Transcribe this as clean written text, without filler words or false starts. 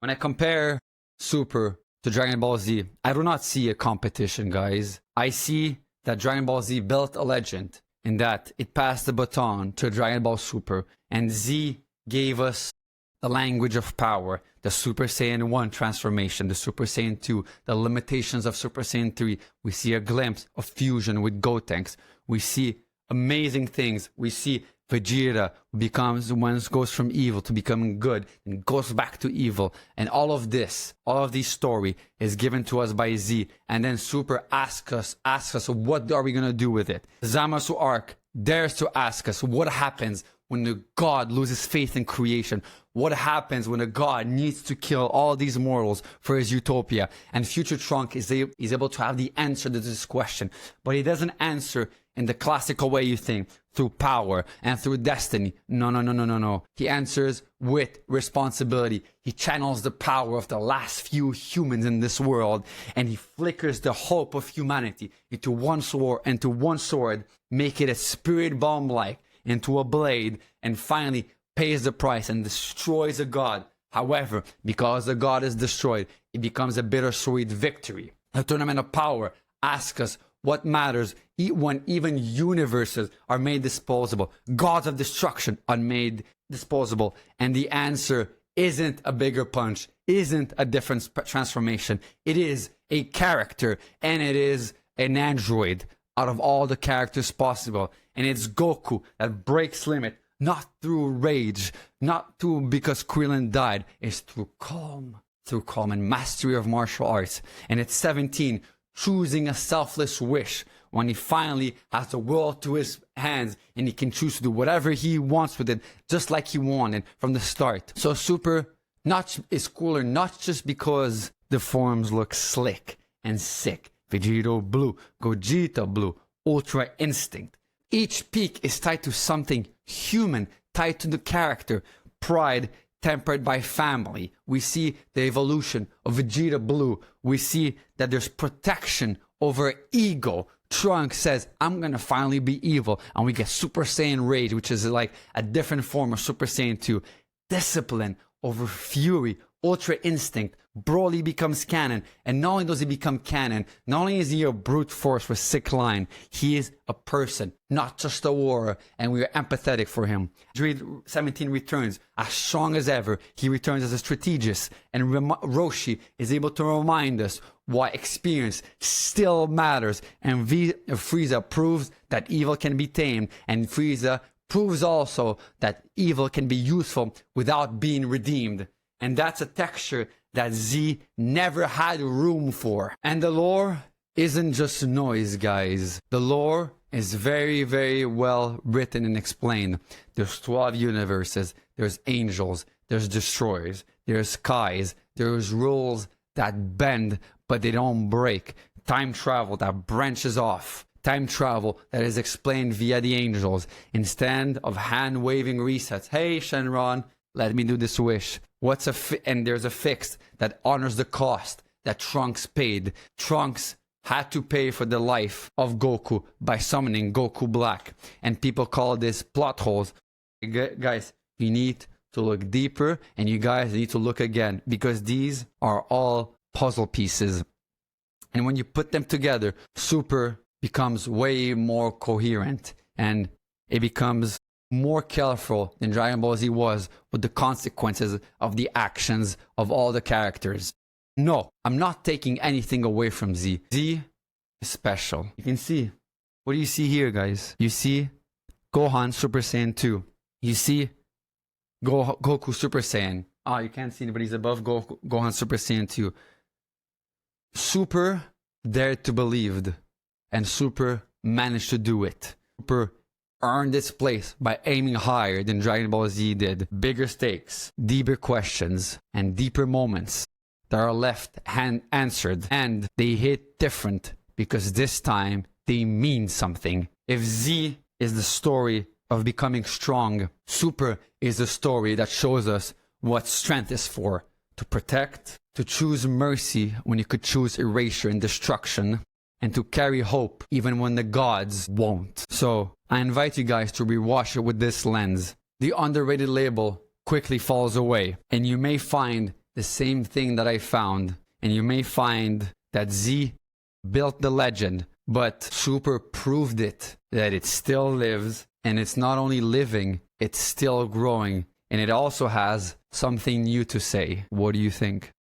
When I compare Super to Dragon Ball Z, I do not see a competition, guys. I see that Dragon Ball Z built a legend in that it passed the baton to Dragon Ball Super, and Z gave us the language of power, the Super Saiyan 1 transformation, the Super Saiyan 2, the limitations of Super Saiyan 3. We see a glimpse of fusion with Gotenks. We see amazing things. We see Vegeta goes from evil to becoming good and goes back to evil. And all of this story is given to us by Z. And then Super asks us, what are we going to do with it? Zamasu arc dares to ask us, what happens when the god loses faith in creation? What happens when a god needs to kill all these mortals for his utopia? And Future Trunk is able to have the answer to this question. But he doesn't answer in the classical way you think, through power and through destiny. No. He answers with responsibility. He channels the power of the last few humans in this world, and he flickers the hope of humanity into one sword, make it a spirit bomb-like, into a blade, and finally pays the price and destroys a god. However, because the god is destroyed, it becomes a bittersweet victory. The Tournament of Power asks us what matters when even universes are made disposable, gods of destruction are made disposable, and the answer isn't a bigger punch, isn't a different transformation. It is a character, and it is an android out of all the characters possible. And it's Goku that breaks limit, not through rage, not through because Krillin died, it's through calm and mastery of martial arts. And it's 17, choosing a selfless wish when he finally has the world to his hands and he can choose to do whatever he wants with it, just like he wanted from the start. So Super is cooler, not just because the forms look slick and sick. Vegito Blue, Gogeta Blue, Ultra Instinct. Each peak is tied to something human, tied to the character, pride, tempered by family. We see the evolution of Vegeta Blue. We see that there's protection over ego. Trunks says, I'm gonna finally be evil. And we get Super Saiyan Rage, which is like a different form of Super Saiyan 2. Discipline over fury. Ultra Instinct. Broly becomes canon. And not only does he become canon, not only is he a brute force with sick line, he is a person, not just a warrior, and we are empathetic for him. Dread 17 returns as strong as ever. He returns as a strategist, and Roshi is able to remind us why experience still matters. And Frieza proves that evil can be tamed, and Frieza proves also that evil can be useful without being redeemed. And that's a texture that Z never had room for. And the lore isn't just noise, guys. The lore is very, very well written and explained. There's 12 universes. There's angels. There's destroyers. There's skies. There's rules that bend, but they don't break. Time travel that branches off. Time travel that is explained via the angels. Instead of hand-waving resets. Hey, Shenron, let me do this wish. And there's a fix that honors the cost that Trunks paid. Trunks had to pay for the life of Goku by summoning Goku Black. And people call this plot holes. Guys, you need to look deeper, and you guys need to look again, because these are all puzzle pieces. And when you put them together, Super becomes way more coherent, and it becomes more careful than Dragon Ball Z was with the consequences of the actions of all the characters. No, I'm not taking anything away from Z. Z is special. You can see. What do you see here, guys? You see Gohan Super Saiyan 2. You see Goku Super Saiyan. Ah, you can't see it, but he's above Gohan Super Saiyan 2. Super dared to believe, and Super managed to do it. Super earned its place by aiming higher than Dragon Ball Z did. Bigger stakes, deeper questions, and deeper moments that are left unanswered. And they hit different because this time they mean something. If Z is the story of becoming strong, Super is the story that shows us what strength is for. To protect, to choose mercy when you could choose erasure and destruction, and to carry hope even when the gods won't. So I invite you guys to rewatch it with this lens. The underrated label quickly falls away, and you may find the same thing that I found, and you may find that Z built the legend, but Super proved it, that it still lives, and it's not only living, it's still growing, and it also has something new to say. What do you think?